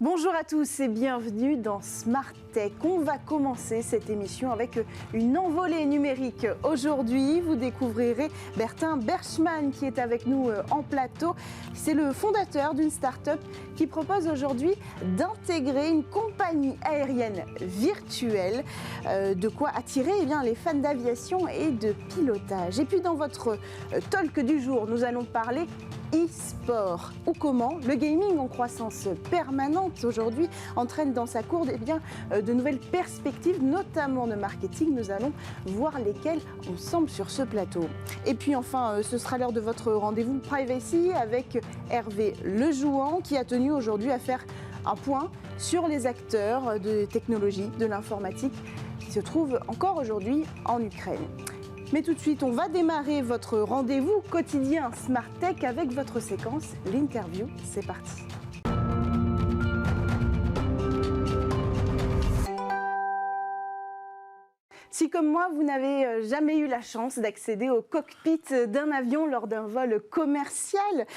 Bonjour à tous et bienvenue dans Smart Tech. On va commencer cette émission avec une envolée numérique. Aujourd'hui, vous découvrirez Bertin Berchmann qui est avec nous en plateau. C'est le fondateur d'une start-up qui propose aujourd'hui d'intégrer une compagnie aérienne virtuelle. De quoi attirer les fans d'aviation et de pilotage. Et puis dans votre talk du jour, nous allons parler e-sport, ou comment le gaming en croissance permanente aujourd'hui entraîne dans sa cour de nouvelles perspectives, notamment de marketing. Nous allons voir lesquelles ensemble sur ce plateau. Et puis enfin, ce sera l'heure de votre rendez-vous Privacy avec Hervé Lejouan qui a tenu aujourd'hui à faire un point sur les acteurs de technologie, de l'informatique qui se trouvent encore aujourd'hui en Ukraine. Mais tout de suite, on va démarrer votre rendez-vous quotidien Smart Tech avec votre séquence, l'interview. C'est parti. Si comme moi, vous n'avez jamais eu la chance d'accéder au cockpit d'un avion lors d'un vol commercial,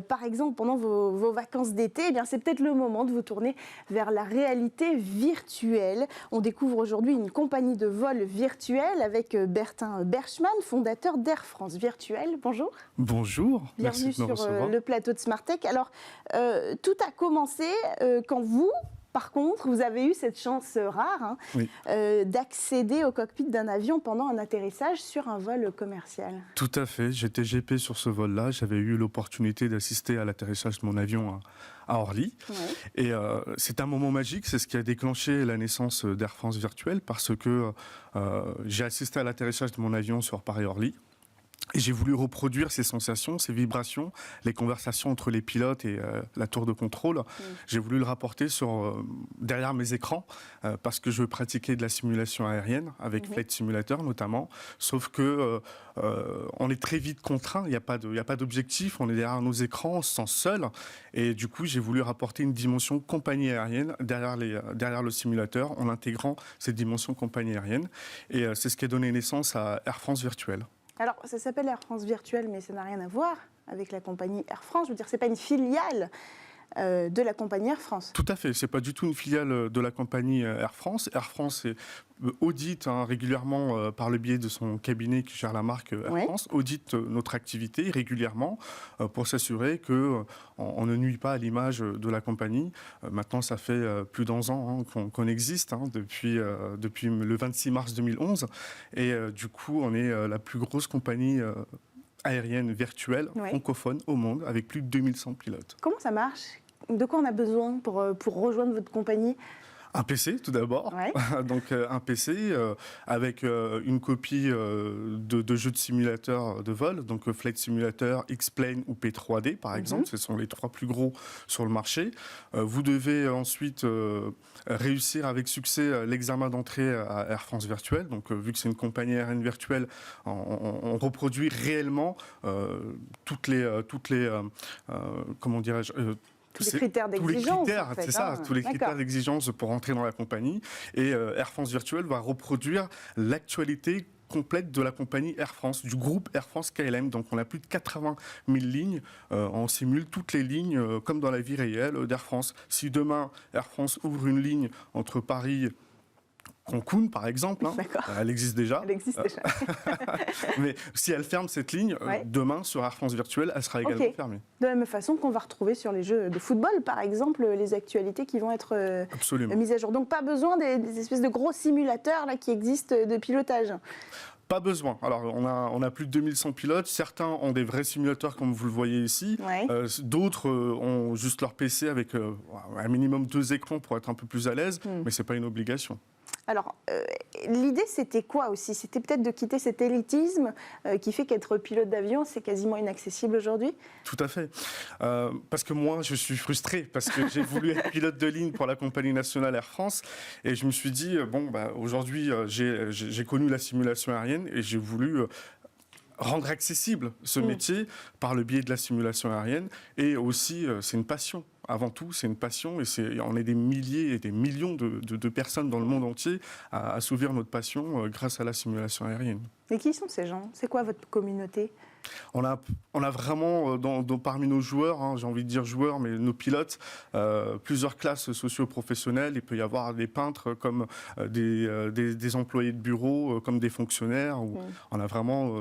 par exemple pendant vos vacances d'été, c'est peut-être le moment de vous tourner vers la réalité virtuelle. On découvre aujourd'hui une compagnie de vol virtuel avec Bertin Berchmann, fondateur d'Air France Virtuel. Bonjour. Bonjour. Bienvenue sur le plateau de Smart Tech. Alors, tout a commencé quand vous... Par contre, vous avez eu cette chance rare d'accéder au cockpit d'un avion pendant un atterrissage sur un vol commercial. Tout à fait. J'étais GP sur ce vol-là. J'avais eu l'opportunité d'assister à l'atterrissage de mon avion à Orly. Ouais. Et c'est un moment magique. C'est ce qui a déclenché la naissance d'Air France Virtuel parce que j'ai assisté à l'atterrissage de mon avion sur Paris-Orly. Et j'ai voulu reproduire ces sensations, ces vibrations, les conversations entre les pilotes et la tour de contrôle. J'ai voulu le rapporter derrière mes écrans parce que je pratiquais de la simulation aérienne avec Flight Simulator notamment. Sauf que on est très vite contraint. Il n'y a pas d'objectif. On est derrière nos écrans, on se sent seul. Et du coup, j'ai voulu rapporter une dimension compagnie aérienne derrière le simulateur en intégrant cette dimension compagnie aérienne. Et c'est ce qui a donné naissance à Air France Virtuel. Alors, ça s'appelle Air France Virtuel, mais ça n'a rien à voir avec la compagnie Air France. Je veux dire, c'est pas une filiale de la compagnie Air France. Tout à fait, c'est pas du tout une filiale de la compagnie Air France. Air France audite régulièrement par le biais de son cabinet qui gère la marque Air France, audite notre activité régulièrement pour s'assurer que on ne nuit pas à l'image de la compagnie. Maintenant, ça fait plus d'11 ans qu'on existe, depuis le 26 mars 2011. Et du coup, on est la plus grosse compagnie aérienne virtuelle francophone au monde, avec plus de 2100 pilotes. Comment ça marche ? De quoi on a besoin pour rejoindre votre compagnie ? Un PC tout d'abord, donc un PC avec une copie de jeux de simulateurs de vol, donc Flight Simulator, X-Plane ou P3D par exemple, ce sont les trois plus gros sur le marché. Vous devez ensuite réussir avec succès l'examen d'entrée à Air France Virtuel, donc vu que c'est une compagnie aérienne virtuelle, on reproduit réellement toutes les comment dirais-je tous les critères d'exigence. Tous les critères d'exigence pour entrer dans la compagnie. Et Air France Virtuel va reproduire l'actualité complète de la compagnie Air France, du groupe Air France KLM. Donc on a plus de 80 000 lignes. On simule toutes les lignes comme dans la vie réelle d'Air France. Si demain Air France ouvre une ligne entre Paris Cancun, par exemple, elle existe déjà. Mais si elle ferme cette ligne, demain, sur Air France Virtuel, elle sera également fermée. De la même façon qu'on va retrouver sur les jeux de football, par exemple, les actualités qui vont être mises à jour. Donc pas besoin des espèces de gros simulateurs qui existent de pilotage. Pas besoin. Alors, on a plus de 2100 pilotes. Certains ont des vrais simulateurs, comme vous le voyez ici. D'autres ont juste leur PC avec un minimum 2 écrans pour être un peu plus à l'aise, mais c'est pas une obligation. Alors, l'idée, c'était quoi aussi ? C'était peut-être de quitter cet élitisme qui fait qu'être pilote d'avion, c'est quasiment inaccessible aujourd'hui ? Tout à fait. Parce que moi, je suis frustré, parce que j'ai voulu être pilote de ligne pour la compagnie nationale Air France, et je me suis dit, aujourd'hui, j'ai connu la simulation aérienne, et j'ai voulu rendre accessible ce métier par le biais de la simulation aérienne, et aussi, c'est une passion. Avant tout, c'est une passion et on est des milliers et des millions de personnes dans le monde entier à assouvir notre passion grâce à la simulation aérienne. Et qui sont ces gens ? C'est quoi votre communauté ? On a vraiment, parmi nos joueurs, hein, j'ai envie de dire joueurs, mais nos pilotes, plusieurs classes socio-professionnelles. Il peut y avoir des peintres comme des employés de bureau, comme des fonctionnaires. On a vraiment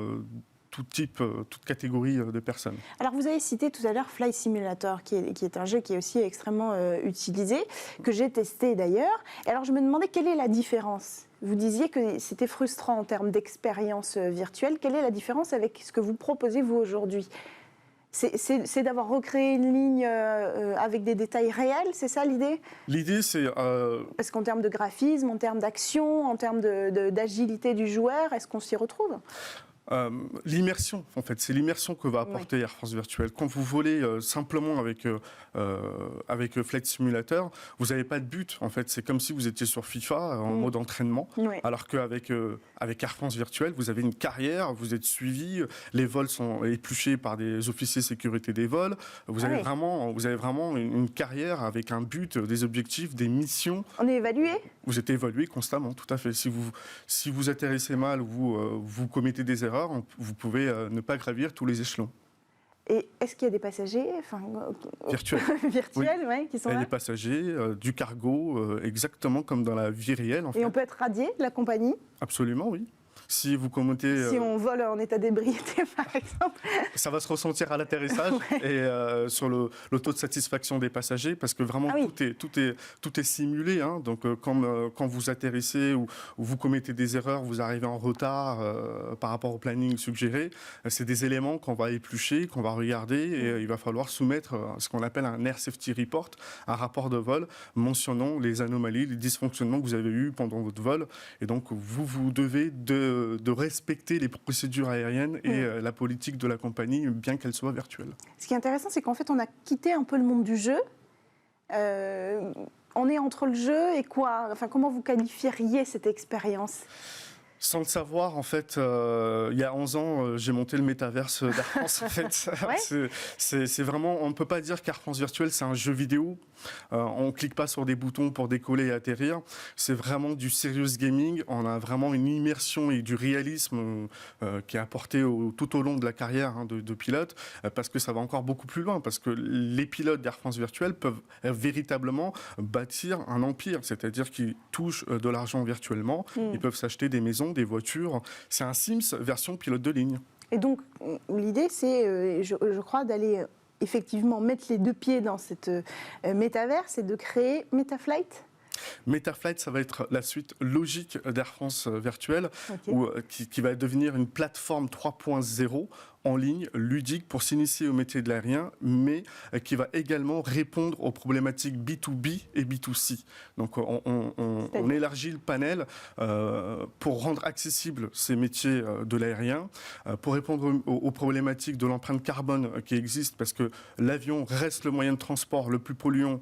tout type, toute catégorie de personnes. Alors vous avez cité tout à l'heure Flight Simulator, qui est un jeu qui est aussi extrêmement utilisé, que j'ai testé d'ailleurs. Alors je me demandais quelle est la différence. Vous disiez que c'était frustrant en termes d'expérience virtuelle. Quelle est la différence avec ce que vous proposez vous aujourd'hui ? C'est d'avoir recréé une ligne avec des détails réels, c'est ça l'idée ? L'idée, c'est... Parce qu'en termes de graphisme, en termes d'action, en termes d'agilité du joueur, est-ce qu'on s'y retrouve ? L'immersion, en fait, c'est l'immersion que va apporter Air France Virtuelle. Quand vous volez simplement avec Flight Simulator, vous n'avez pas de but. En fait, c'est comme si vous étiez sur FIFA en mode entraînement, alors qu'avec Air France Virtuelle, vous avez une carrière, vous êtes suivi, les vols sont épluchés par des officiers sécurité des vols. Vous avez vraiment une carrière avec un but, des objectifs, des missions. On est évalué ? Vous êtes évalué constamment, tout à fait. Si vous atterrissez mal ou vous commettez des erreurs, vous pouvez ne pas gravir tous les échelons. Et est-ce qu'il y a des passagers virtuels qui sont là ? Il y a des passagers, du cargo, exactement comme dans la vie réelle. Et on peut être radié de la compagnie ? Absolument, oui. Si vous commettez... Si on vole en état d'ébriété, par exemple. Ça va se ressentir à l'atterrissage et sur le taux de satisfaction des passagers, parce que vraiment tout est simulé. Hein. Donc quand vous atterrissez ou vous commettez des erreurs, vous arrivez en retard par rapport au planning suggéré, c'est des éléments qu'on va éplucher, qu'on va regarder, et il va falloir soumettre ce qu'on appelle un Air Safety Report, un rapport de vol mentionnant les anomalies, les dysfonctionnements que vous avez eus pendant votre vol. Et donc vous devez de respecter les procédures aériennes et la politique de la compagnie, bien qu'elle soit virtuelle. Ce qui est intéressant, c'est qu'en fait, on a quitté un peu le monde du jeu. On est entre le jeu et quoi ? Enfin, comment vous qualifieriez cette expérience ? Sans le savoir, en fait, il y a 11 ans, j'ai monté le métaverse d'Air France. En fait. C'est vraiment, on ne peut pas dire qu'Air France Virtuelle, c'est un jeu vidéo. On ne clique pas sur des boutons pour décoller et atterrir. C'est vraiment du serious gaming. On a vraiment une immersion et du réalisme qui est apporté tout au long de la carrière de pilote, parce que ça va encore beaucoup plus loin, parce que les pilotes d'Air France Virtuelle peuvent véritablement bâtir un empire, c'est-à-dire qu'ils touchent de l'argent virtuellement, ils peuvent s'acheter des maisons, des voitures. C'est un Sims version pilote de ligne. Et donc, l'idée, c'est, je crois, d'aller effectivement mettre les deux pieds dans cette métaverse et de créer MetaFlight. MetaFlight, ça va être la suite logique d'Air France Virtuelle, qui va devenir une plateforme 3.0 en ligne, ludique, pour s'initier au métier de l'aérien, mais qui va également répondre aux problématiques B2B et B2C. Donc on élargit le panel pour rendre accessibles ces métiers de l'aérien, pour répondre aux problématiques de l'empreinte carbone qui existe, parce que l'avion reste le moyen de transport le plus polluant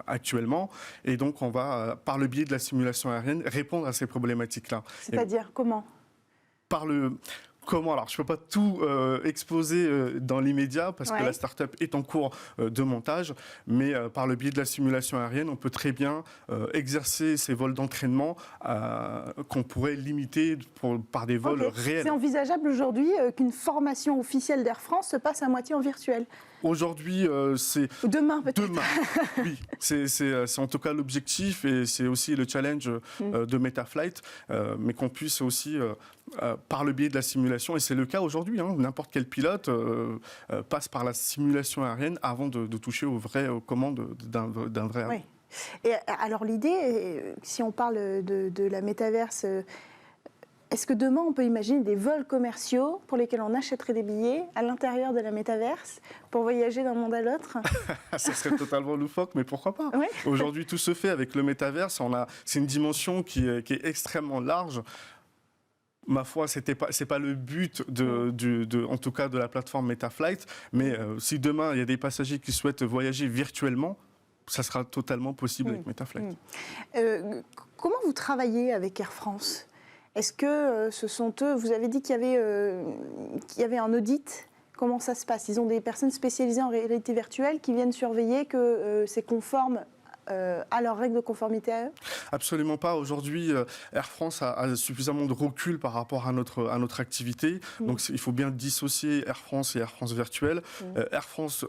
actuellement, et donc on va, par le biais de la simulation aérienne, répondre à ces problématiques-là. C'est-à-dire comment ? Comment ? Alors, je ne peux pas tout exposer dans l'immédiat parce que la start-up est en cours de montage, mais par le biais de la simulation aérienne, on peut très bien exercer ces vols d'entraînement qu'on pourrait limiter par des vols réels. C'est envisageable aujourd'hui qu'une formation officielle d'Air France se passe à moitié en virtuel ? Aujourd'hui, c'est... Demain, peut-être. Demain, oui. C'est en tout cas l'objectif, et c'est aussi le challenge de MetaFlight, mais qu'on puisse aussi, par le biais de la simulation, et c'est le cas aujourd'hui, n'importe quel pilote passe par la simulation aérienne avant de toucher aux commandes d'un vrai avion. Et alors l'idée, si on parle de la métaverse... Est-ce que demain, on peut imaginer des vols commerciaux pour lesquels on achèterait des billets à l'intérieur de la métaverse pour voyager d'un monde à l'autre ? Ça serait totalement loufoque, mais pourquoi pas ? Aujourd'hui, tout se fait avec le métaverse. C'est une dimension qui est extrêmement large. Ma foi, c'est pas le but en tout cas de la plateforme MetaFlight, mais si demain, il y a des passagers qui souhaitent voyager virtuellement, ça sera totalement possible avec MetaFlight. Comment vous travaillez avec Air France ? Est-ce que ce sont eux, vous avez dit qu'il y avait un audit, comment ça se passe ? Ils ont des personnes spécialisées en réalité virtuelle qui viennent surveiller que c'est conforme à leurs règles de conformité à eux? Absolument pas. Aujourd'hui, Air France a suffisamment de recul par rapport à notre activité. Donc il faut bien dissocier Air France et Air France Virtuel. Air France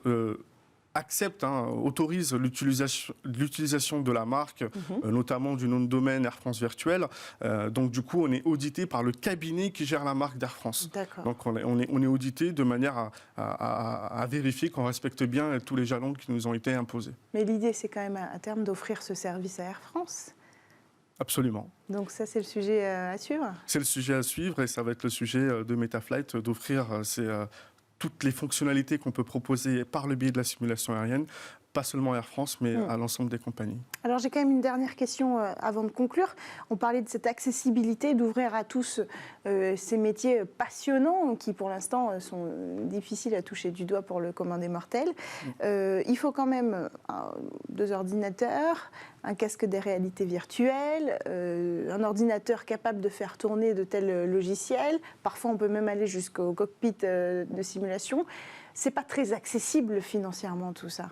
accepte, autorise l'utilisation de la marque, notamment du nom de domaine Air France Virtuel. Donc du coup, on est audité par le cabinet qui gère la marque d'Air France. Donc on est audité de manière à vérifier qu'on respecte bien tous les jalons qui nous ont été imposés. Mais l'idée, c'est quand même à terme d'offrir ce service à Air France. Absolument. Donc ça, c'est le sujet à suivre? C'est le sujet à suivre et ça va être le sujet de Metaflight, d'offrir toutes les fonctionnalités qu'on peut proposer par le biais de la simulation aérienne, pas seulement Air France, mais à l'ensemble des compagnies. Alors j'ai quand même une dernière question avant de conclure. On parlait de cette accessibilité, d'ouvrir à tous ces métiers passionnants qui pour l'instant sont difficiles à toucher du doigt pour le commun des mortels. Il faut quand même 2 ordinateurs, un casque des réalités virtuelles, un ordinateur capable de faire tourner de tels logiciels. Parfois on peut même aller jusqu'au cockpit de simulation. C'est pas très accessible financièrement tout ça.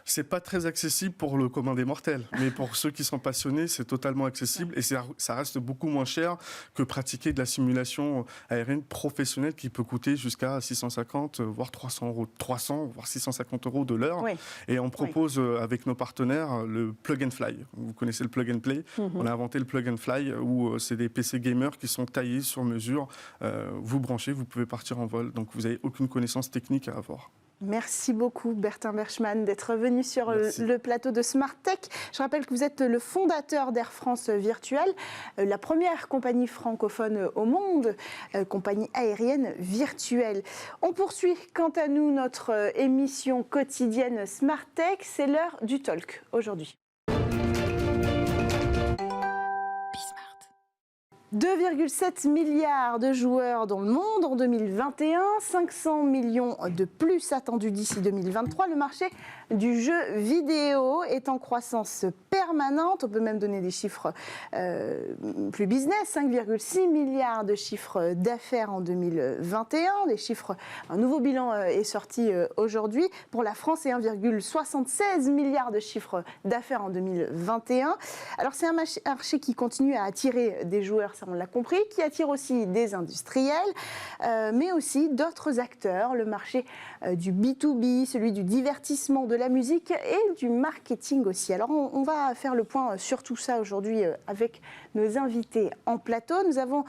C'est pas très accessible pour le commun des mortels, mais pour ceux qui sont passionnés, c'est totalement accessible et ça reste beaucoup moins cher que pratiquer de la simulation aérienne professionnelle qui peut coûter jusqu'à 650 voire 300 voire 650 € de l'heure. Et on propose avec nos partenaires le plug and fly. Vous connaissez le plug and play. On a inventé le plug and fly où c'est des PC gamers qui sont taillés sur mesure. Vous branchez, vous pouvez partir en vol. Donc vous n'avez aucune connaissance technique à avoir. Merci beaucoup Bertin Berchmann d'être venu sur le plateau de Smart Tech. Je rappelle que vous êtes le fondateur d'Air France Virtuel, la première compagnie francophone au monde, compagnie aérienne virtuelle. On poursuit quant à nous notre émission quotidienne Smart Tech, c'est l'heure du talk aujourd'hui. 2,7 milliards de joueurs dans le monde en 2021, 500 millions de plus attendus d'ici 2023. Le marché du jeu vidéo est en croissance permanente. On peut même donner des chiffres plus business, 5,6 milliards de chiffres d'affaires en 2021. Un nouveau bilan est sorti aujourd'hui pour la France et 1,76 milliards de chiffres d'affaires en 2021. Alors c'est un marché qui continue à attirer des joueurs, ça on l'a compris, qui attire aussi des industriels, mais aussi d'autres acteurs, le marché du B2B, celui du divertissement, de la musique et du marketing aussi. Alors on va faire le point sur tout ça aujourd'hui avec nos invités en plateau. Nous avons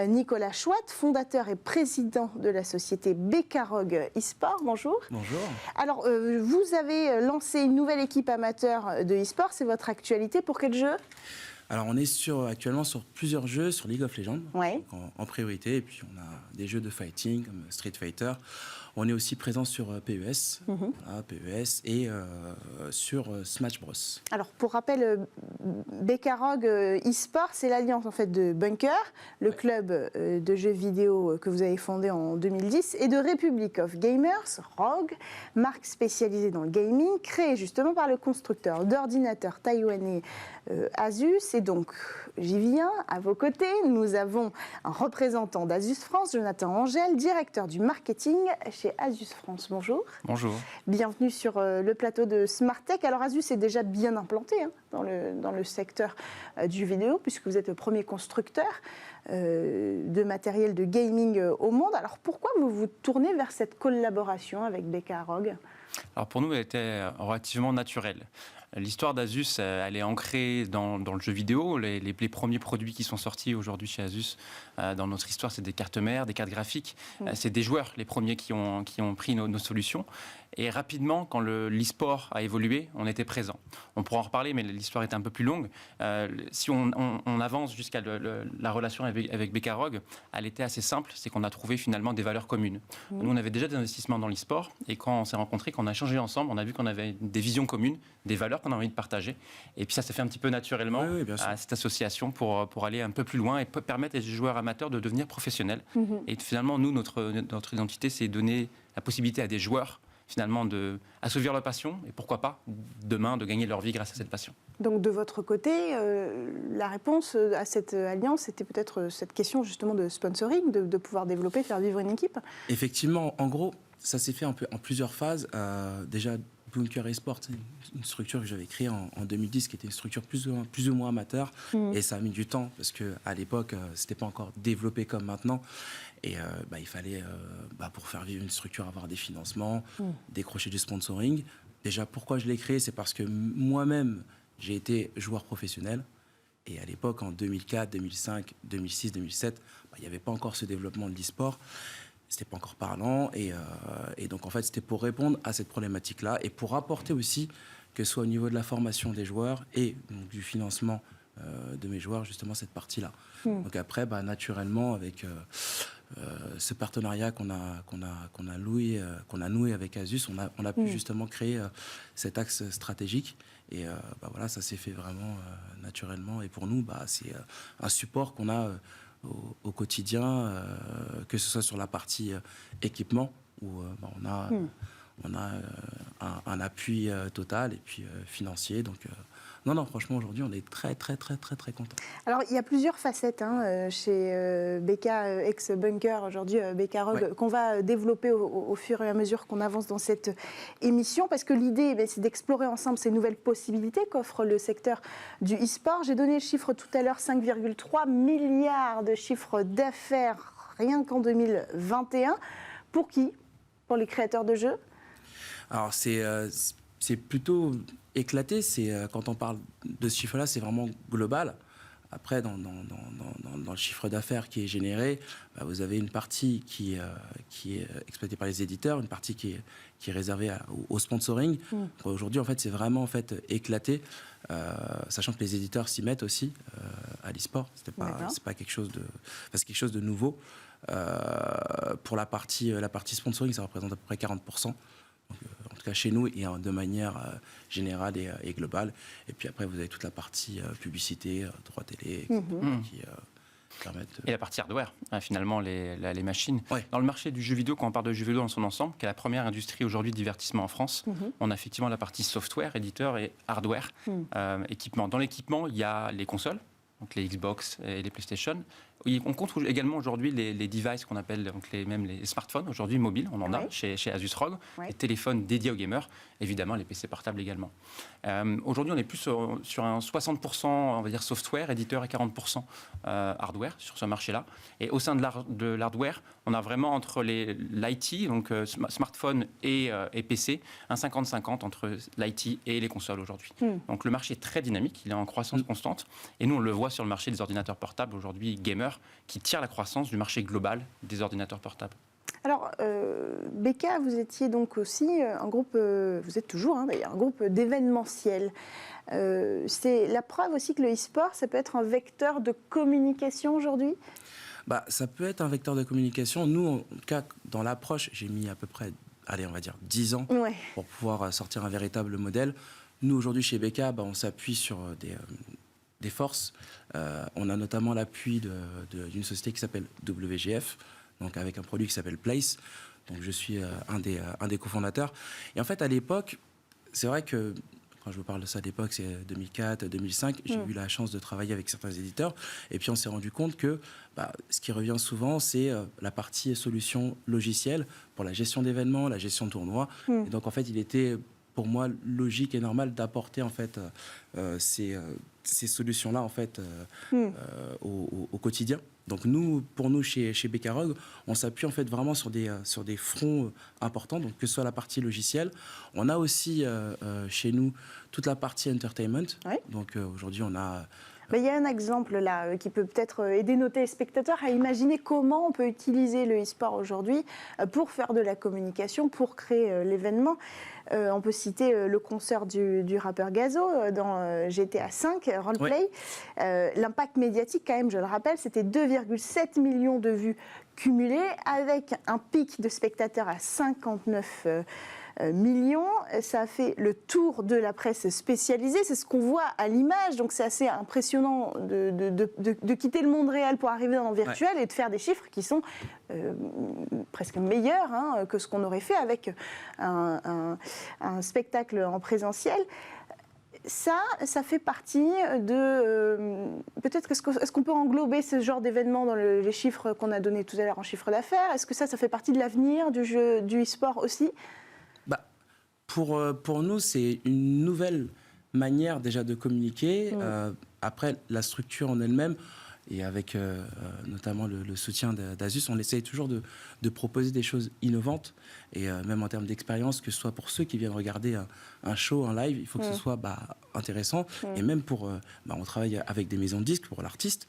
Nicolas Chouat, fondateur et président de la société Becarog eSport. Bonjour. Bonjour. Alors vous avez lancé une nouvelle équipe amateur de eSport, c'est votre actualité. Pour quel jeu ? Alors on est actuellement sur plusieurs jeux, sur League of Legends en priorité, et puis on a des jeux de fighting comme Street Fighter. On est aussi présent sur PES, PES et sur Smash Bros. Alors pour rappel, Becarog eSport, c'est l'alliance en fait de Bunker, le club de jeux vidéo que vous avez fondé en 2010, et de Republic of Gamers, ROG, marque spécialisée dans le gaming, créée justement par le constructeur d'ordinateurs taïwanais Asus. Et donc, j'y viens, à vos côtés, nous avons un représentant d'Asus France, Jonathan Angel, directeur du marketing chez Asus France. Bonjour. Bonjour. Bienvenue sur le plateau de Smart Tech. Alors Asus est déjà bien implanté dans le secteur du jeu vidéo, puisque vous êtes le premier constructeur de matériel de gaming au monde. Alors pourquoi vous vous tournez vers cette collaboration avec Becarog ? Alors pour nous, elle était relativement naturelle. L'histoire d'Asus, elle est ancrée dans le jeu vidéo. Les premiers produits qui sont sortis aujourd'hui chez Asus, dans notre histoire, c'est des cartes mères, des cartes graphiques. C'est des joueurs, les premiers qui ont pris nos solutions. Et rapidement, quand l'e-sport a évolué, on était présent. On pourra en reparler, mais l'histoire est un peu plus longue. Si on avance jusqu'à la relation avec Becarog, elle était assez simple, c'est qu'on a trouvé finalement des valeurs communes. Nous, on avait déjà des investissements dans l'e-sport, et quand on s'est rencontrés, quand on a échangé ensemble, on a vu qu'on avait des visions communes, des valeurs qu'on a envie de partager. Et puis ça s'est fait un petit peu naturellement à cette association pour aller un peu plus loin et permettre aux joueurs amateurs de devenir professionnels. Et finalement, nous, notre identité, c'est donner la possibilité à des joueurs finalement d'assouvir leur passion et pourquoi pas demain de gagner leur vie grâce à cette passion. Donc de votre côté, la réponse à cette alliance, c'était peut-être cette question justement de sponsoring, de pouvoir développer, faire vivre une équipe ? Effectivement, en gros, ça s'est fait un peu en plusieurs phases. Déjà, Bunker Esport, c'est une structure que j'avais créée en 2010, qui était une structure plus ou moins amateur. Et ça a mis du temps, parce qu'à l'époque, c'était pas encore développé comme maintenant. Et il fallait, pour faire vivre une structure, avoir des financements, décrocher du sponsoring. Déjà, pourquoi je l'ai créé? C'est parce que moi-même, j'ai été joueur professionnel. Et à l'époque, en 2004, 2005, 2006, 2007, il n'y avait pas encore ce développement de l'e-sport. C'était pas encore parlant. Et donc, en fait, c'était pour répondre à cette problématique-là et pour apporter aussi, que ce soit au niveau de la formation des joueurs et donc, du financement de mes joueurs, justement, cette partie-là. Donc après, naturellement, avec ce partenariat qu'on a noué avec Asus, on a pu justement créer cet axe stratégique. Et voilà, ça s'est fait vraiment naturellement. Et pour nous, c'est un support qu'on a au quotidien, que ce soit sur la partie équipement, où on a un appui total et puis financier. Donc, non, franchement, aujourd'hui, on est très contents. Alors, il y a plusieurs facettes chez BK ex-Bunker, aujourd'hui BK Rogue, qu'on va développer au fur et à mesure qu'on avance dans cette émission, parce que l'idée, c'est d'explorer ensemble ces nouvelles possibilités qu'offre le secteur du e-sport. J'ai donné le chiffre tout à l'heure, 5,3 milliards de chiffre d'affaires rien qu'en 2021. Pour qui? Pour les créateurs de jeux? Alors, c'est plutôt éclaté. Quand on parle de ce chiffre-là, c'est vraiment global. Après, dans le chiffre d'affaires qui est généré, vous avez une partie qui est exploitée par les éditeurs, une partie qui est réservée au sponsoring. Aujourd'hui, en fait, c'est vraiment éclaté, sachant que les éditeurs s'y mettent aussi à l'e-sport. C'est pas quelque chose c'est quelque chose de nouveau. Pour la partie sponsoring, ça représente à peu près 40%. Donc, en tout cas chez nous et de manière générale et globale. Et puis après, vous avez toute la partie publicité, droit télé, qui permettent... Et la partie hardware, finalement, les machines. Ouais. Dans le marché du jeu vidéo, quand on parle de jeu vidéo dans son ensemble, qui est la première industrie aujourd'hui de divertissement en France, on a effectivement la partie software, éditeur, et hardware, équipement. Dans l'équipement, il y a les consoles, donc les Xbox et les PlayStation. On compte également aujourd'hui les devices qu'on appelle même les smartphones, aujourd'hui mobiles, on en a chez Asus ROG, les téléphones dédiés aux gamers, évidemment les PC portables également. Aujourd'hui, on est plus sur un 60%, on va dire, software, éditeur, et 40% hardware sur ce marché-là. Et au sein de l'hardware, on a vraiment entre l'IT, donc smartphone et PC, un 50-50 entre l'IT et les consoles aujourd'hui. Donc le marché est très dynamique, il est en croissance constante. Et nous, on le voit sur le marché des ordinateurs portables aujourd'hui, gamers, qui tire la croissance du marché global des ordinateurs portables. Alors, BK, vous étiez donc aussi un groupe, vous êtes toujours d'ailleurs, un groupe d'événementiel. C'est la preuve aussi que le e-sport, ça peut être un vecteur de communication aujourd'hui? Ça peut être un vecteur de communication. Nous, en tout cas, dans l'approche, j'ai mis à peu près, on va dire 10 ans pour pouvoir sortir un véritable modèle. Nous, aujourd'hui, chez BK, on s'appuie sur des forces. On a notamment l'appui d'une société qui s'appelle WGF, donc avec un produit qui s'appelle Place. Donc je suis un des cofondateurs. Et en fait, à l'époque, c'est vrai que, quand je vous parle de ça à l'époque, c'est 2004, 2005, j'ai eu la chance de travailler avec certains éditeurs. Et puis on s'est rendu compte que ce qui revient souvent, c'est la partie solution logicielle pour la gestion d'événements, la gestion de tournois. Et donc en fait, il était pour moi logique et normal d'apporter en fait ces solutions-là en fait au quotidien. Donc pour nous chez BK Rogue, on s'appuie en fait vraiment sur des fronts importants, donc que ce soit la partie logicielle. On a aussi chez nous toute la partie entertainment. Donc aujourd'hui on a... Il y a un exemple là qui peut peut-être aider nos téléspectateurs à imaginer comment on peut utiliser le e-sport aujourd'hui pour faire de la communication, pour créer l'événement. On peut citer le concert du rappeur Gazo dans GTA V, Roleplay. L'impact médiatique, quand même, je le rappelle, c'était 2,7 millions de vues cumulées avec un pic de spectateurs à 59 millions. Ça a fait le tour de la presse spécialisée. C'est ce qu'on voit à l'image. Donc c'est assez impressionnant de quitter le monde réel pour arriver dans le virtuel et de faire des chiffres qui sont presque meilleurs que ce qu'on aurait fait avec un spectacle en présentiel. Ça fait partie de... peut-être, est-ce qu'on peut englober ce genre d'événement dans les chiffres qu'on a donnés tout à l'heure en chiffre d'affaires? Est-ce que ça fait partie de l'avenir du e-sport aussi? Pour nous, c'est une nouvelle manière déjà de communiquer. Après, la structure en elle-même, et avec notamment le soutien d'Asus, on essaye toujours de proposer des choses innovantes, et même en termes d'expérience, que ce soit pour ceux qui viennent regarder un show, un live, il faut que ce soit intéressant. Et même pour... on travaille avec des maisons de disques pour l'artiste,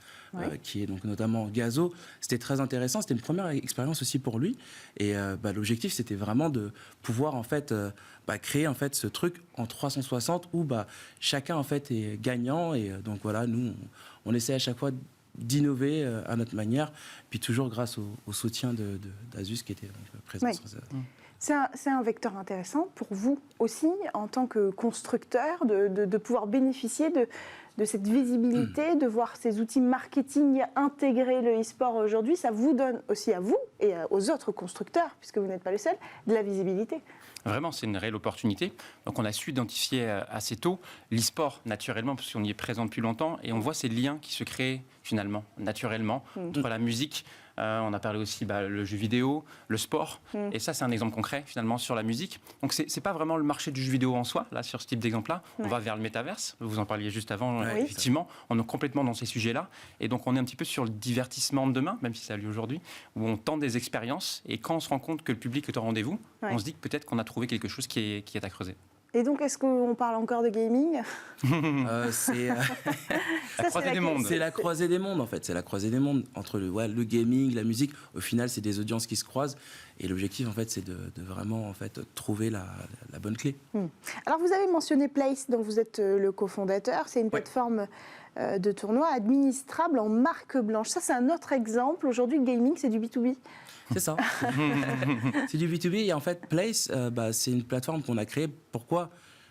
qui est donc notamment Gazo. C'était très intéressant, c'était une première expérience aussi pour lui. Et l'objectif, c'était vraiment de pouvoir en fait, créer en fait, ce truc en 360 où chacun en fait, est gagnant. Et donc voilà, nous, on essaie à chaque fois d'innover à notre manière, puis toujours grâce au soutien d'Asus qui était présent. C'est un vecteur intéressant pour vous aussi, en tant que constructeur, de pouvoir bénéficier de cette visibilité, de voir ces outils marketing intégrer le e-sport aujourd'hui. Ça vous donne aussi à vous et aux autres constructeurs, puisque vous n'êtes pas le seul, de la visibilité. Vraiment, c'est une réelle opportunité. Donc, on a su identifier assez tôt l'e-sport naturellement, parce qu'on y est présent depuis longtemps, et on voit ces liens qui se créent finalement, naturellement, entre la musique. On a parlé aussi le jeu vidéo, le sport, et ça c'est un exemple concret finalement sur la musique. Donc c'est pas vraiment le marché du jeu vidéo en soi, là sur ce type d'exemple-là. On va vers le métaverse, vous en parliez juste avant, effectivement, on est complètement dans ces sujets-là, et donc on est un petit peu sur le divertissement de demain, même si ça a lieu aujourd'hui, où on tente des expériences, et quand on se rend compte que le public est au rendez-vous, on se dit que peut-être qu'on a trouvé quelque chose qui est à creuser. Et donc, est-ce qu'on parle encore de gaming ? C'est la croisée des mondes. C'est la croisée des mondes, en fait. C'est la croisée des mondes entre le gaming, la musique. Au final, c'est des audiences qui se croisent. Et l'objectif, en fait, c'est de vraiment en fait, trouver la bonne clé. Alors, vous avez mentionné Place, dont vous êtes le cofondateur. C'est une plateforme de tournoi administrable en marque blanche. Ça, c'est un autre exemple. Aujourd'hui, le gaming, c'est du B2B. C'est ça. C'est du B2B. Et en fait, Place, c'est une plateforme qu'on a créée. Pourquoi ?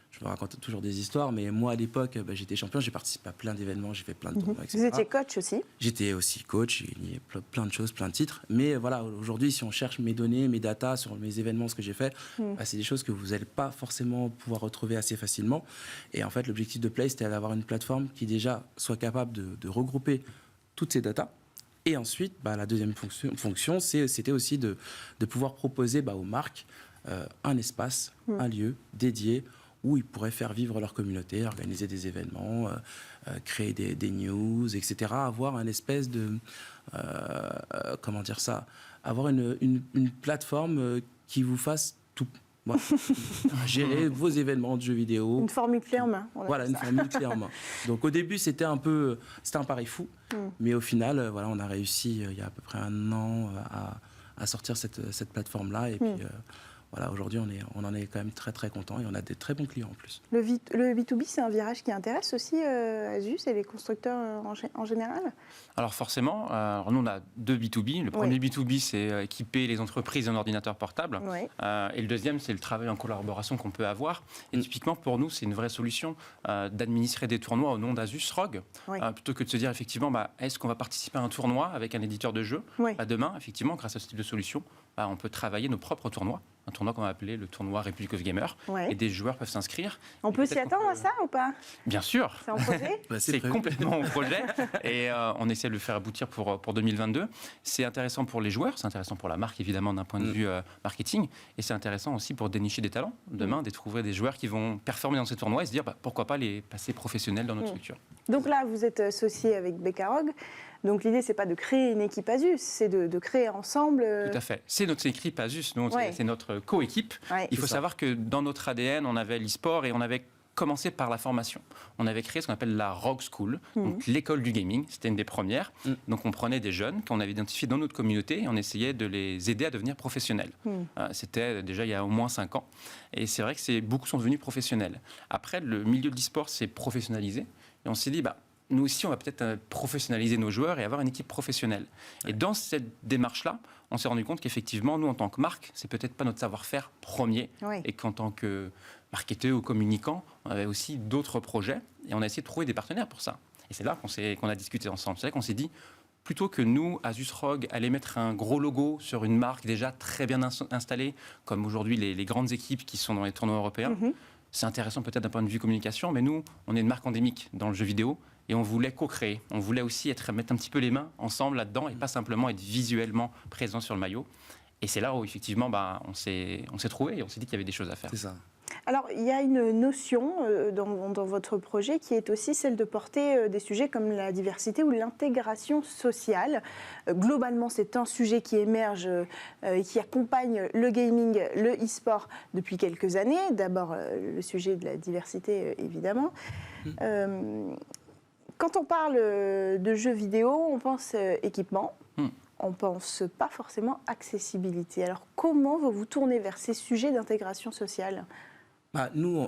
Je me raconte toujours des histoires, mais moi, à l'époque, j'étais champion, j'ai participé à plein d'événements, j'ai fait plein de tournois, etc. Vous étiez coach aussi ? J'étais aussi coach, j'ai gagné plein de choses, plein de titres. Mais voilà, aujourd'hui, si on cherche mes données, mes datas sur mes événements, ce que j'ai fait, c'est des choses que vous n'allez pas forcément pouvoir retrouver assez facilement. Et en fait, l'objectif de Play, c'était d'avoir une plateforme qui déjà soit capable de regrouper toutes ces datas. Et ensuite, la deuxième fonction, c'était aussi de pouvoir proposer aux marques un espace, un lieu dédié où ils pourraient faire vivre leur communauté, organiser des événements, créer des news, etc. Avoir un espèce de... avoir une plateforme qui vous fasse tout. Voilà. Gérer vos événements de jeux vidéo. Une formule clé en main. Voilà, une formule clé en main. Donc au début, c'était un pari fou. Mais au final, on a réussi, il y a à peu près 1 an, à sortir cette plateforme-là. Et puis... Voilà, aujourd'hui, on en est quand même très, très content et on a des très bons clients en plus. Le B2B, c'est un virage qui intéresse aussi Asus et les constructeurs en général ? Alors forcément, nous, on a 2 B2B. Le premier B2B, c'est équiper les entreprises d'un ordinateur portable. Et le deuxième, c'est le travail en collaboration qu'on peut avoir. Et typiquement, pour nous, c'est une vraie solution d'administrer des tournois au nom d'Asus ROG. Plutôt que de se dire, effectivement, est-ce qu'on va participer à un tournoi avec un éditeur de jeu ? Demain, effectivement, grâce à ce type de solution, on peut travailler nos propres tournois. Un tournoi qu'on va appeler le tournoi Republic of Gamers. Et des joueurs peuvent s'inscrire. On peut s'y attendre à ça ou pas ? Bien sûr. C'est en projet ? C'est complètement en projet. Et on essaie de le faire aboutir pour 2022. C'est intéressant pour les joueurs, c'est intéressant pour la marque, évidemment, d'un point de vue marketing. Et c'est intéressant aussi pour dénicher des talents. Demain, de trouver des joueurs qui vont performer dans ces tournois et se dire pourquoi pas les passer professionnels dans notre structure. Donc là, vous êtes associé avec Bekarog. Donc l'idée, c'est pas de créer une équipe Asus, c'est de créer ensemble... Tout à fait. C'est notre équipe Asus, c'est notre co-équipe. Il faut savoir que dans notre ADN, on avait l'e-sport et on avait commencé par la formation. On avait créé ce qu'on appelle la ROG School, donc l'école du gaming. C'était une des premières. Donc on prenait des jeunes qu'on avait identifiés dans notre communauté et on essayait de les aider à devenir professionnels. C'était déjà il y a au moins 5 ans. Et c'est vrai que beaucoup sont devenus professionnels. Après, le milieu de l'e-sport s'est professionnalisé et on s'est dit... nous aussi, on va peut-être professionnaliser nos joueurs et avoir une équipe professionnelle. Et dans cette démarche-là, on s'est rendu compte qu'effectivement, nous, en tant que marque, c'est peut-être pas notre savoir-faire premier. Et qu'en tant que marketeur ou communicant, on avait aussi d'autres projets. Et on a essayé de trouver des partenaires pour ça. Et c'est là qu'on a discuté ensemble. C'est là qu'on s'est dit, plutôt que nous, Asus ROG, aller mettre un gros logo sur une marque déjà très bien installée, comme aujourd'hui les grandes équipes qui sont dans les tournois européens, c'est intéressant peut-être d'un point de vue communication, mais nous, on est une marque endémique dans le jeu vidéo. Et on voulait co-créer, on voulait aussi mettre un petit peu les mains ensemble là-dedans et pas simplement être visuellement présent sur le maillot. Et c'est là où effectivement on s'est trouvé et on s'est dit qu'il y avait des choses à faire. C'est ça. Alors, il y a une notion dans votre projet qui est aussi celle de porter des sujets comme la diversité ou l'intégration sociale. Globalement, c'est un sujet qui émerge et qui accompagne le gaming, le e-sport depuis quelques années. D'abord, le sujet de la diversité, évidemment. Quand on parle de jeux vidéo, on pense équipement. On ne pense pas forcément accessibilité. Alors, comment vous vous tournez vers ces sujets d'intégration sociale ? Nous,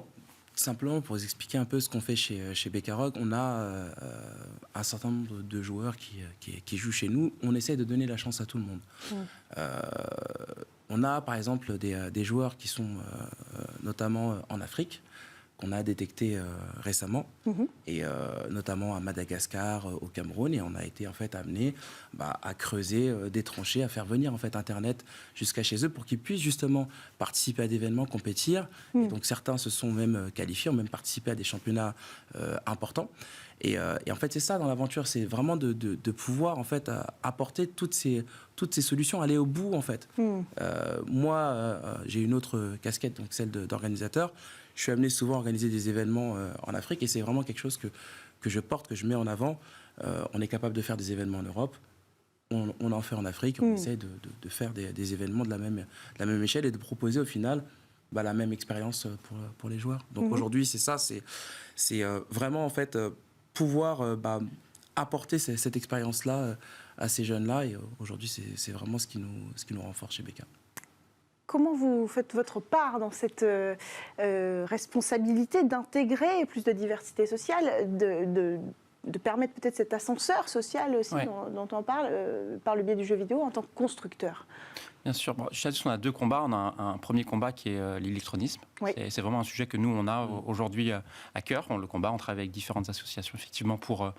simplement pour vous expliquer un peu ce qu'on fait chez Bekarog, on a un certain nombre de joueurs qui jouent chez nous. On essaie de donner la chance à tout le monde. On a par exemple des joueurs qui sont notamment en Afrique, qu'on a détecté récemment, et notamment à Madagascar, au Cameroun, et on a été en fait amené à creuser des tranchées, à faire venir en fait Internet jusqu'à chez eux pour qu'ils puissent justement participer à des événements, compétir. Et donc certains se sont même qualifiés, ont même participé à des championnats importants. Et en fait, c'est ça dans l'aventure, c'est vraiment de pouvoir en fait apporter toutes ces solutions, aller au bout en fait. Moi, j'ai une autre casquette, donc celle d'organisateur. Je suis amené souvent à organiser des événements en Afrique et c'est vraiment quelque chose que je porte, que je mets en avant. On est capable de faire des événements en Europe, on en fait en Afrique, on essaie de faire des événements de la même échelle et de proposer au final la même expérience pour les joueurs. Donc aujourd'hui, c'est ça, c'est vraiment en fait pouvoir apporter cette expérience-là à ces jeunes-là. Et aujourd'hui, c'est vraiment ce qui nous renforce chez Beka. Comment vous faites votre part dans cette responsabilité d'intégrer plus de diversité sociale, de permettre peut-être cet ascenseur social aussi dont on parle par le biais du jeu vidéo en tant que constructeur? Bien sûr. Chez Asus, on a deux combats. On a un premier combat qui est l'électronisme. C'est vraiment un sujet que nous, on a aujourd'hui à cœur. On le combat, on travaille avec différentes associations, effectivement, pour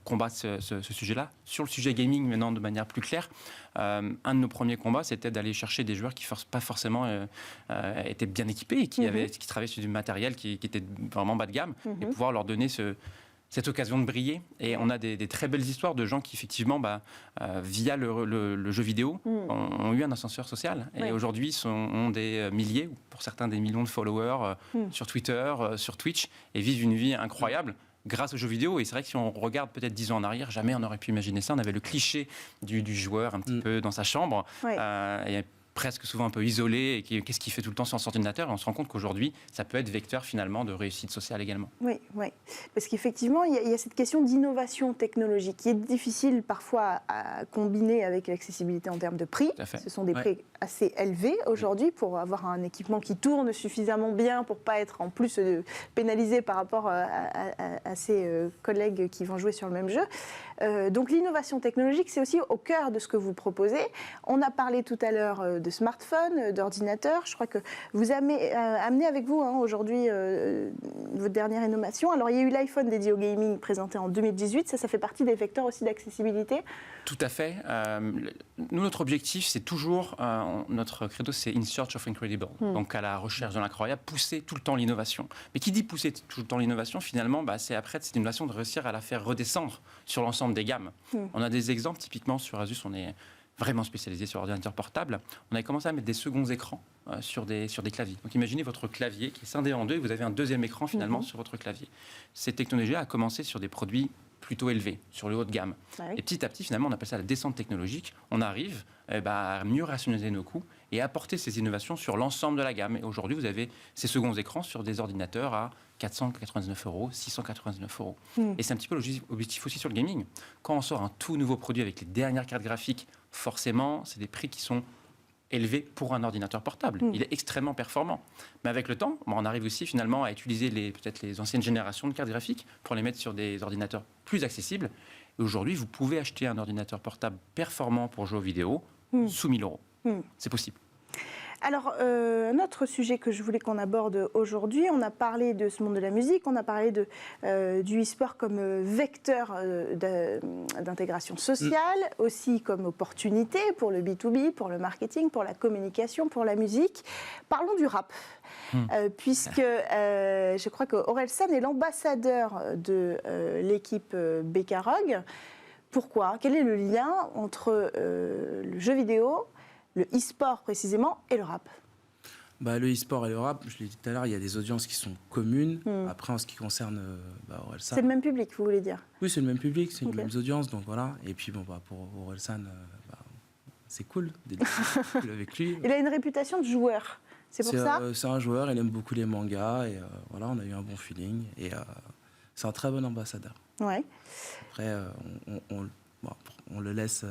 combattre ce sujet-là. Sur le sujet gaming, maintenant, de manière plus claire, un de nos premiers combats, c'était d'aller chercher des joueurs qui pas forcément étaient bien équipés et qui travaillaient sur du matériel qui était vraiment bas de gamme et pouvoir leur donner cette occasion de briller. Et on a des très belles histoires de gens qui, effectivement, via le jeu vidéo, ont eu un ascenseur social. Et aujourd'hui, ont des milliers, ou pour certains des millions de followers sur Twitter, sur Twitch, et vivent une vie incroyable grâce aux jeux vidéo. Et c'est vrai que si on regarde peut-être 10 ans en arrière, jamais on n'aurait pu imaginer ça. On avait le cliché du joueur un petit peu dans sa chambre. Et presque souvent un peu isolé, et qu'est-ce qu'il fait tout le temps sur son ordinateur, et on se rend compte qu'aujourd'hui, ça peut être vecteur finalement de réussite sociale également. Oui, parce qu'effectivement, il y a cette question d'innovation technologique qui est difficile parfois à combiner avec l'accessibilité en termes de prix. Ce sont des prix assez élevés aujourd'hui pour avoir un équipement qui tourne suffisamment bien pour ne pas être en plus pénalisé par rapport à ses collègues qui vont jouer sur le même jeu. Donc l'innovation technologique, c'est aussi au cœur de ce que vous proposez. On a parlé tout à l'heure de smartphones, d'ordinateurs. Je crois que vous amenez avec vous aujourd'hui votre dernière innovation. Alors il y a eu l'iPhone dédié au gaming présenté en 2018. Ça fait partie des vecteurs aussi d'accessibilité. Tout à fait. Nous, notre objectif, c'est toujours, notre credo, c'est in search of incredible. Donc à la recherche de l'incroyable, pousser tout le temps l'innovation. Mais qui dit pousser tout le temps l'innovation, finalement, c'est après cette innovation de réussir à la faire redescendre sur l'ensemble des gammes. On a des exemples, typiquement sur Asus, on est vraiment spécialisé sur ordinateur portable. On a commencé à mettre des seconds écrans sur des claviers. Donc imaginez votre clavier qui est scindé en deux et vous avez un deuxième écran finalement sur votre clavier. Cette technologie a commencé sur des produits plutôt élevés, sur le haut de gamme. Et petit à petit, finalement, on appelle ça la descente technologique. On arrive à mieux rationaliser nos coûts et apporter ces innovations sur l'ensemble de la gamme. Et aujourd'hui, vous avez ces seconds écrans sur des ordinateurs à 499 €, 699 €. Et c'est un petit peu l'objectif aussi sur le gaming. Quand on sort un tout nouveau produit avec les dernières cartes graphiques, forcément, c'est des prix qui sont élevés pour un ordinateur portable. Il est extrêmement performant. Mais avec le temps, on arrive aussi finalement à utiliser peut-être les anciennes générations de cartes graphiques pour les mettre sur des ordinateurs plus accessibles. Et aujourd'hui, vous pouvez acheter un ordinateur portable performant pour jouer aux vidéos sous 1000 €. C'est possible. Alors, un autre sujet que je voulais qu'on aborde aujourd'hui, on a parlé de ce monde de la musique, on a parlé du e-sport comme vecteur d'intégration sociale, aussi comme opportunité pour le B2B, pour le marketing, pour la communication, pour la musique. Parlons du rap, puisque je crois qu'Orelsan est l'ambassadeur de l'équipe Bekarog. Pourquoi? Quel est le lien entre le jeu vidéo, le e-sport précisément, et le rap? Le e-sport et le rap, je l'ai dit tout à l'heure, il y a des audiences qui sont communes. Après, en ce qui concerne Orelsan... C'est le même public, vous voulez dire? Oui, c'est le même public, c'est les mêmes audiences, donc voilà. Et puis, pour Orelsan, c'est cool d'être avec lui. Il a une réputation de joueur, c'est pour ça? C'est un joueur, il aime beaucoup les mangas, et voilà, on a eu un bon feeling. Et c'est un très bon ambassadeur. Ouais. Après, on le laisse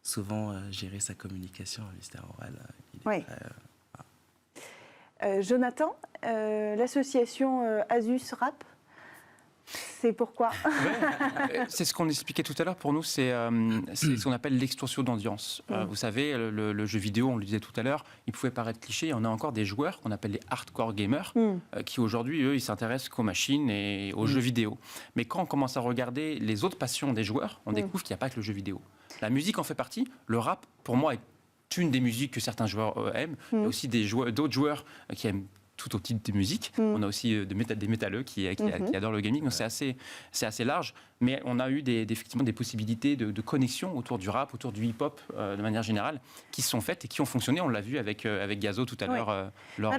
souvent gérer sa communication, Mr. Aurel. Jonathan, l'association Asus Rap, c'est pourquoi? C'est ce qu'on expliquait tout à l'heure. Pour nous, c'est ce qu'on appelle l'extorsion d'audience. Vous savez, le jeu vidéo, on le disait tout à l'heure, il pouvait paraître cliché. On a encore des joueurs qu'on appelle les hardcore gamers qui aujourd'hui, eux, ils s'intéressent qu'aux machines et aux jeux vidéo. Mais quand on commence à regarder les autres passions des joueurs, on découvre qu'il n'y a pas que le jeu vidéo. La musique en fait partie. Le rap, pour moi, est une des musiques que certains joueurs aiment. Il y a aussi d'autres joueurs qui aiment tout au type de musique. On a aussi des métalleux qui adorent le gaming. Donc c'est assez large. Mais on a eu effectivement des possibilités de connexion autour du rap, autour du hip-hop de manière générale, qui se sont faites et qui ont fonctionné. On l'a vu avec Gazo tout à l'heure lors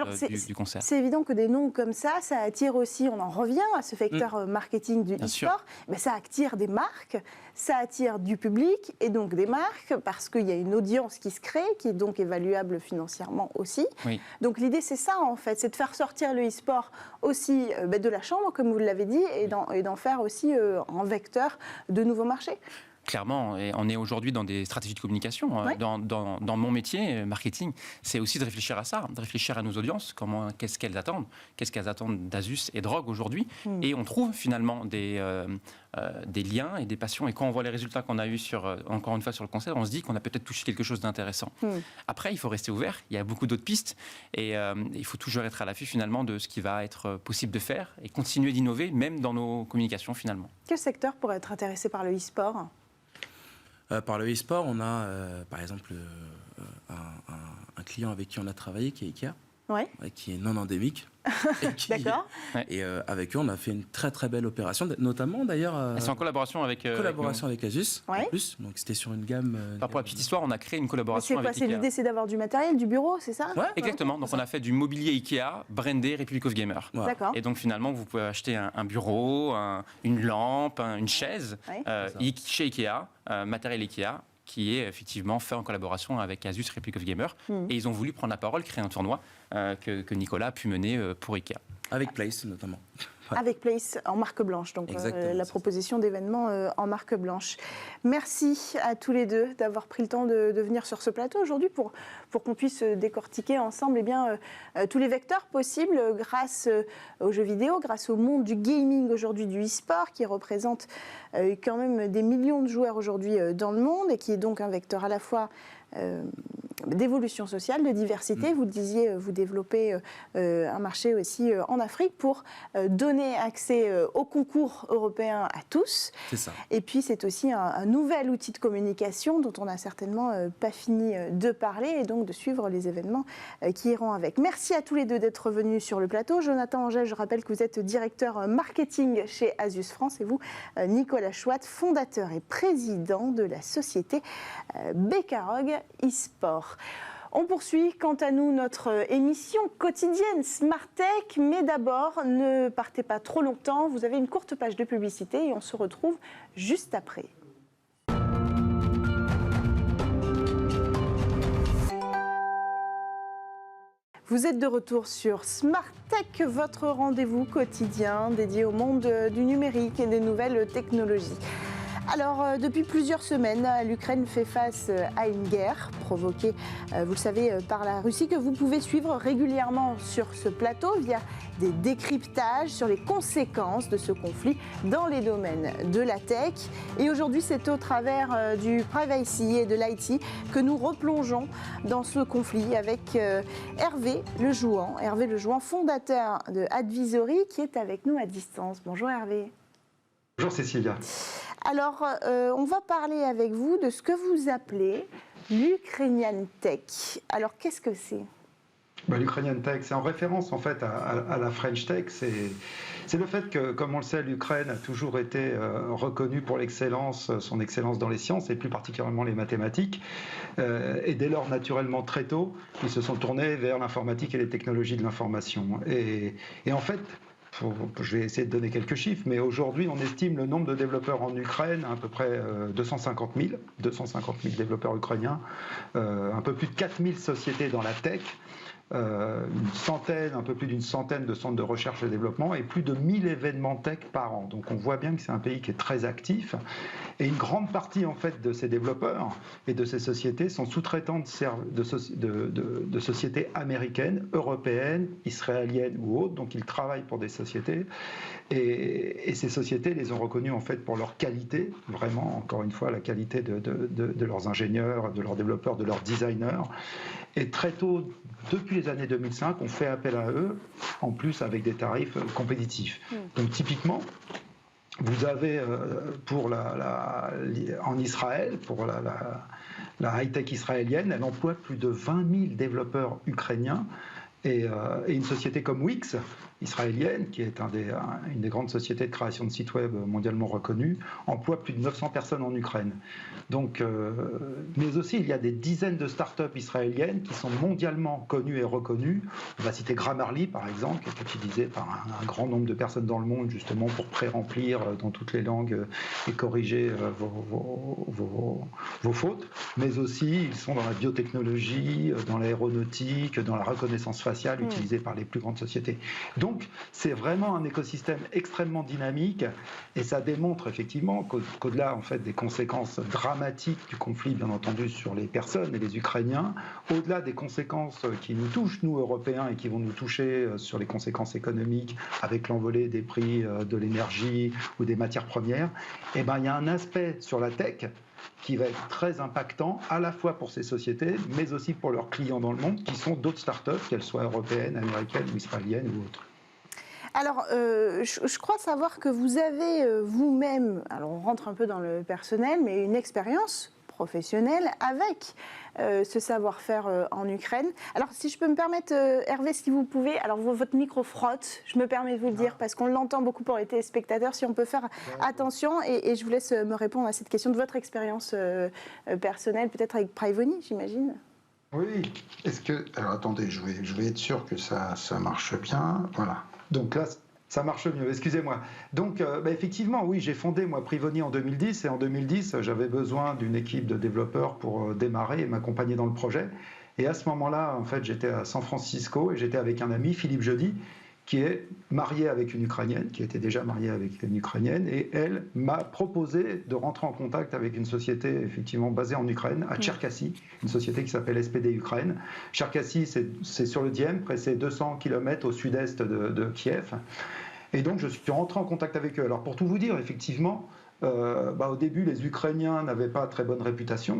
du concert. C'est évident que des noms comme ça attire aussi, on en revient à ce facteur marketing du e-sport, mais ça attire des marques, ça attire du public et donc des marques parce qu'il y a une audience qui se crée, qui est donc évaluable financièrement aussi. Oui. Donc l'idée c'est ça en fait, c'est de faire sortir le e-sport aussi de la chambre, comme vous l'avez dit, et d'en faire aussi un vecteur de nouveaux marchés. Clairement, et on est aujourd'hui dans des stratégies de communication. Dans mon métier, marketing, c'est aussi de réfléchir à ça, de réfléchir à nos audiences, qu'est-ce qu'elles attendent d'Asus et de Rogue aujourd'hui. Et on trouve finalement des liens et des passions. Et quand on voit les résultats qu'on a eus encore une fois sur le concert, on se dit qu'on a peut-être touché quelque chose d'intéressant. Après, il faut rester ouvert. Il y a beaucoup d'autres pistes. Et il faut toujours être à l'affût finalement de ce qui va être possible de faire et continuer d'innover, même dans nos communications finalement. Quel secteur pourrait être intéressé par le e-sport ? Par le e-sport, on a par exemple un client avec qui on a travaillé, qui est Ikea, qui est non endémique. D'accord. Et avec eux, on a fait une très très belle opération, notamment d'ailleurs. C'est en collaboration avec Asus, en plus. Donc c'était sur une gamme. Pour la petite histoire, on a créé une collaboration avec Ikea. L'idée, c'est d'avoir du matériel, du bureau, c'est ça? Exactement. Donc on a fait du mobilier Ikea brandé Republic of Gamer. D'accord. Et donc finalement, vous pouvez acheter un bureau, une lampe, une chaise chez Ikea, matériel Ikea, qui est effectivement fait en collaboration avec Asus Republic of Gamer. Et ils ont voulu prendre la parole, créer un tournoi que Nicolas a pu mener pour Ikea. Avec Place notamment. Avec Place en marque blanche, donc la proposition d'événements en marque blanche. Merci à tous les deux d'avoir pris le temps de venir sur ce plateau aujourd'hui pour qu'on puisse décortiquer ensemble tous les vecteurs possibles grâce aux jeux vidéo, grâce au monde du gaming aujourd'hui, du e-sport qui représente quand même des millions de joueurs aujourd'hui dans le monde et qui est donc un vecteur à la fois d'évolution sociale, de diversité. Vous le disiez, vous développez un marché aussi en Afrique pour donner accès au concours européen à tous. C'est ça. Et puis c'est aussi un nouvel outil de communication dont on n'a certainement pas fini de parler et donc de suivre les événements qui iront avec. Merci à tous les deux d'être venus sur le plateau. Jonathan Angèle, je rappelle que vous êtes directeur marketing chez Asus France et vous, Nicolas Chouat, fondateur et président de la société Bekarog e-sport. On poursuit, quant à nous, notre émission quotidienne Smart Tech, mais d'abord, ne partez pas trop longtemps, vous avez une courte page de publicité et on se retrouve juste après. Vous êtes de retour sur Smart Tech, votre rendez-vous quotidien dédié au monde du numérique et des nouvelles technologies. Alors, depuis plusieurs semaines, l'Ukraine fait face à une guerre provoquée, vous le savez, par la Russie, que vous pouvez suivre régulièrement sur ce plateau via des décryptages sur les conséquences de ce conflit dans les domaines de la tech. Et aujourd'hui, c'est au travers du privacy et de l'IT que nous replongeons dans ce conflit avec Hervé Lejouan, fondateur de Advisory, qui est avec nous à distance. Bonjour Hervé. Bonjour Cécilia. Alors, on va parler avec vous de ce que vous appelez l'Ukrainian Tech. Alors, qu'est-ce que c'est ? L'Ukrainian Tech, c'est en référence en fait à la French Tech. C'est le fait que, comme on le sait, l'Ukraine a toujours été reconnue pour l'excellence, son excellence dans les sciences et plus particulièrement les mathématiques. Et dès lors, naturellement, très tôt, ils se sont tournés vers l'informatique et les technologies de l'information. Et en fait, je vais essayer de donner quelques chiffres, mais aujourd'hui, on estime le nombre de développeurs en Ukraine à peu près 250 000 développeurs ukrainiens, un peu plus de 4 000 sociétés dans la tech, un peu plus d'une centaine de centres de recherche et développement et plus de 1000 événements tech par an. Donc on voit bien que c'est un pays qui est très actif et une grande partie en fait de ces développeurs et de ces sociétés sont sous-traitants de sociétés américaines, européennes, israéliennes ou autres. Donc ils travaillent pour des sociétés et ces sociétés les ont reconnues en fait pour leur qualité, vraiment encore une fois la qualité de leurs ingénieurs, de leurs développeurs, de leurs designers. Et très tôt, depuis les années 2005, on fait appel à eux, en plus avec des tarifs compétitifs. Donc typiquement, vous avez en Israël, pour la high-tech israélienne, elle emploie plus de 20 000 développeurs ukrainiens et une société comme Wix, israélienne, qui est une des grandes sociétés de création de sites web mondialement reconnues, emploie plus de 900 personnes en Ukraine. Donc, mais aussi, il y a des dizaines de startups israéliennes qui sont mondialement connues et reconnues. On va citer Grammarly, par exemple, qui est utilisé par un grand nombre de personnes dans le monde, justement, pour pré-remplir dans toutes les langues et corriger vos fautes. Mais aussi, ils sont dans la biotechnologie, dans l'aéronautique, dans la reconnaissance faciale, utilisée par les plus grandes sociétés. Donc, c'est vraiment un écosystème extrêmement dynamique et ça démontre effectivement qu'au-delà en fait, des conséquences dramatiques du conflit, bien entendu, sur les personnes et les Ukrainiens, au-delà des conséquences qui nous touchent, nous, Européens, et qui vont nous toucher sur les conséquences économiques avec l'envolée des prix de l'énergie ou des matières premières, eh ben, il y a un aspect sur la tech qui va être très impactant à la fois pour ces sociétés, mais aussi pour leurs clients dans le monde, qui sont d'autres startups, qu'elles soient européennes, américaines ou israéliennes ou autres. Alors, je crois savoir que vous avez vous-même, alors on rentre un peu dans le personnel, mais une expérience professionnelle avec ce savoir-faire en Ukraine. Alors, si je peux me permettre, Hervé, si vous pouvez, alors votre micro frotte, je me permets de vous le dire, parce qu'on l'entend beaucoup pour les téléspectateurs, si on peut faire attention, et je vous laisse me répondre à cette question de votre expérience personnelle, peut-être avec Privoni, j'imagine. Oui, alors attendez, je vais être sûr que ça marche bien, voilà. Donc là, ça marche mieux, excusez-moi. Donc, effectivement, oui, j'ai fondé, moi, Privoni en 2010, et en 2010, j'avais besoin d'une équipe de développeurs pour démarrer et m'accompagner dans le projet. Et à ce moment-là, en fait, j'étais à San Francisco, et j'étais avec un ami, Philippe Jeudi, qui est marié avec une Ukrainienne, qui était déjà mariée avec une Ukrainienne, et elle m'a proposé de rentrer en contact avec une société effectivement basée en Ukraine, à Tcherkassy, une société qui s'appelle SPD Ukraine. Tcherkassy, c'est sur le Dniepr, c'est 200 km au sud-est de Kiev. Et donc je suis rentré en contact avec eux. Alors pour tout vous dire, effectivement, au début, les Ukrainiens n'avaient pas très bonne réputation,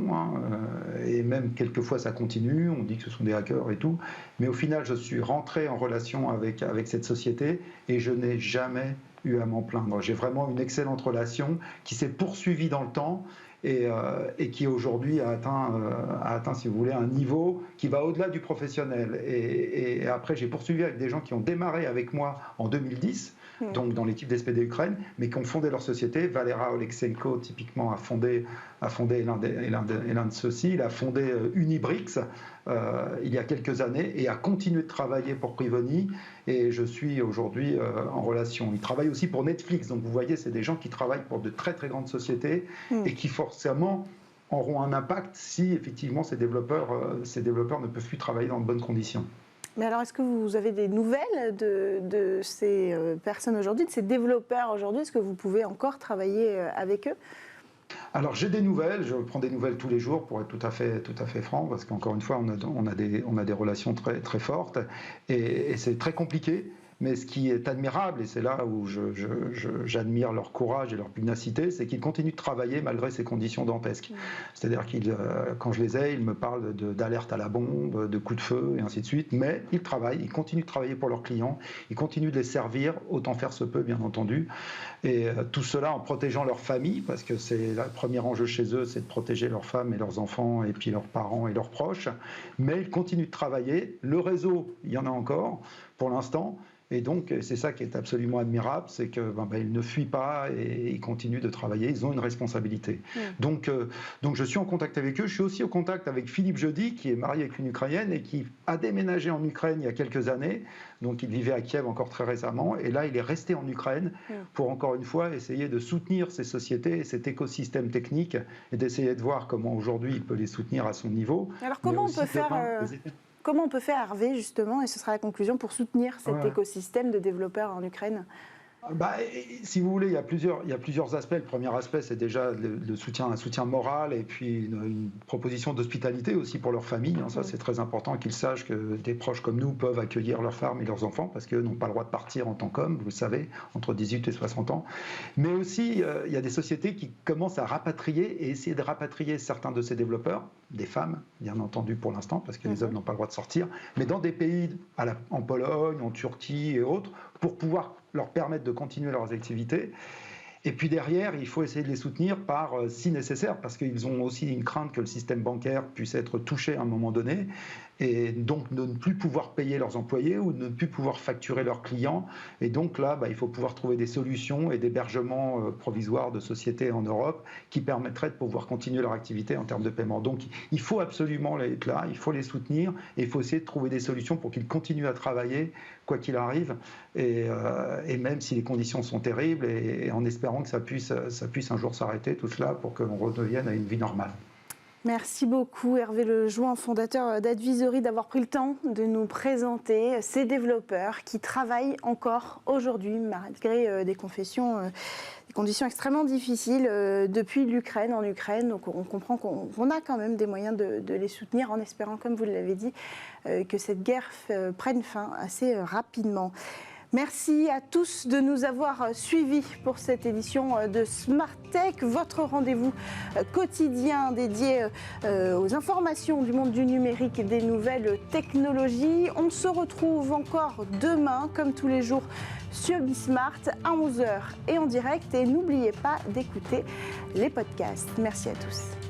et même quelquefois ça continue, on dit que ce sont des hackers et tout, mais au final je suis rentré en relation avec cette société et je n'ai jamais eu à m'en plaindre. J'ai vraiment une excellente relation qui s'est poursuivie dans le temps et qui aujourd'hui a atteint, si vous voulez, un niveau qui va au-delà du professionnel. Et après, j'ai poursuivi avec des gens qui ont démarré avec moi en 2010, donc dans l'équipe d'SPD Ukraine, mais qui ont fondé leur société. Valera Oleksenko, typiquement, a fondé l'un de ceux-ci. Il a fondé Unibrix il y a quelques années et a continué de travailler pour Privoni. Et je suis aujourd'hui en relation. Il travaille aussi pour Netflix. Donc vous voyez, c'est des gens qui travaillent pour de très très grandes sociétés et qui forcément auront un impact si effectivement ces développeurs ne peuvent plus travailler dans de bonnes conditions. Mais alors, est-ce que vous avez des nouvelles de ces personnes aujourd'hui, de ces développeurs aujourd'hui? Est-ce que vous pouvez encore travailler avec eux? Alors j'ai des nouvelles, je prends des nouvelles tous les jours pour être tout à fait franc, parce qu'encore une fois on a des relations très très fortes et c'est très compliqué. Mais ce qui est admirable, et c'est là où j'admire leur courage et leur pugnacité, c'est qu'ils continuent de travailler malgré ces conditions dantesques. C'est-à-dire qu'ils, quand je les ai, ils me parlent d'alerte à la bombe, de coups de feu, et ainsi de suite. Mais ils travaillent, ils continuent de travailler pour leurs clients, ils continuent de les servir, autant faire se peut, bien entendu. Et tout cela en protégeant leur famille, parce que c'est le premier enjeu chez eux, c'est de protéger leurs femmes et leurs enfants, et puis leurs parents et leurs proches. Mais ils continuent de travailler. Le réseau, il y en a encore, pour l'instant. Et donc, c'est ça qui est absolument admirable, c'est qu'ils ne fuient pas et ils continuent de travailler, ils ont une responsabilité. Donc, je suis en contact avec eux. Je suis aussi en contact avec Philippe Jeudi, qui est marié avec une Ukrainienne et qui a déménagé en Ukraine il y a quelques années. Donc, il vivait à Kiev encore très récemment. Et là, il est resté en Ukraine pour, encore une fois, essayer de soutenir ces sociétés, cet écosystème technique, et d'essayer de voir comment aujourd'hui il peut les soutenir à son niveau. Alors, comment on peut faire... Comment on peut faire, Hervé, justement, et ce sera la conclusion, pour soutenir cet écosystème de développeurs en Ukraine ? Si vous voulez, il y a plusieurs aspects. Le premier aspect, c'est déjà un soutien moral et puis une proposition d'hospitalité aussi pour leur famille. Ça, c'est très important qu'ils sachent que des proches comme nous peuvent accueillir leurs femmes et leurs enfants parce qu'eux n'ont pas le droit de partir en tant qu'hommes, vous le savez, entre 18 et 60 ans. Mais aussi, il y a des sociétés qui commencent à rapatrier et essayer de rapatrier certains de ces développeurs, des femmes, bien entendu pour l'instant, parce que les hommes n'ont pas le droit de sortir, mais dans des pays, en Pologne, en Turquie et autres, pour pouvoir leur permettre de continuer leurs activités. Et puis derrière, il faut essayer de les soutenir si nécessaire, parce qu'ils ont aussi une crainte que le système bancaire puisse être touché à un moment donné, et donc de ne plus pouvoir payer leurs employés ou de ne plus pouvoir facturer leurs clients. Et donc là, il faut pouvoir trouver des solutions et d'hébergement provisoire de sociétés en Europe qui permettraient de pouvoir continuer leur activité en termes de paiement. Donc il faut absolument être là, il faut les soutenir, et il faut essayer de trouver des solutions pour qu'ils continuent à travailler, quoi qu'il arrive, et même si les conditions sont terribles, et en espérant que ça puisse un jour s'arrêter, tout cela, pour qu'on redevienne à une vie normale. Merci beaucoup Hervé Lejoin, fondateur d'Advisory, d'avoir pris le temps de nous présenter ces développeurs qui travaillent encore aujourd'hui, malgré des conditions extrêmement difficiles depuis l'Ukraine, en Ukraine. Donc on comprend qu'on a quand même des moyens de les soutenir, en espérant, comme vous l'avez dit, que cette guerre prenne fin assez rapidement. Merci à tous de nous avoir suivis pour cette édition de Smart Tech, votre rendez-vous quotidien dédié aux informations du monde du numérique et des nouvelles technologies. On se retrouve encore demain, comme tous les jours, sur Bismart à 11h et en direct. Et n'oubliez pas d'écouter les podcasts. Merci à tous.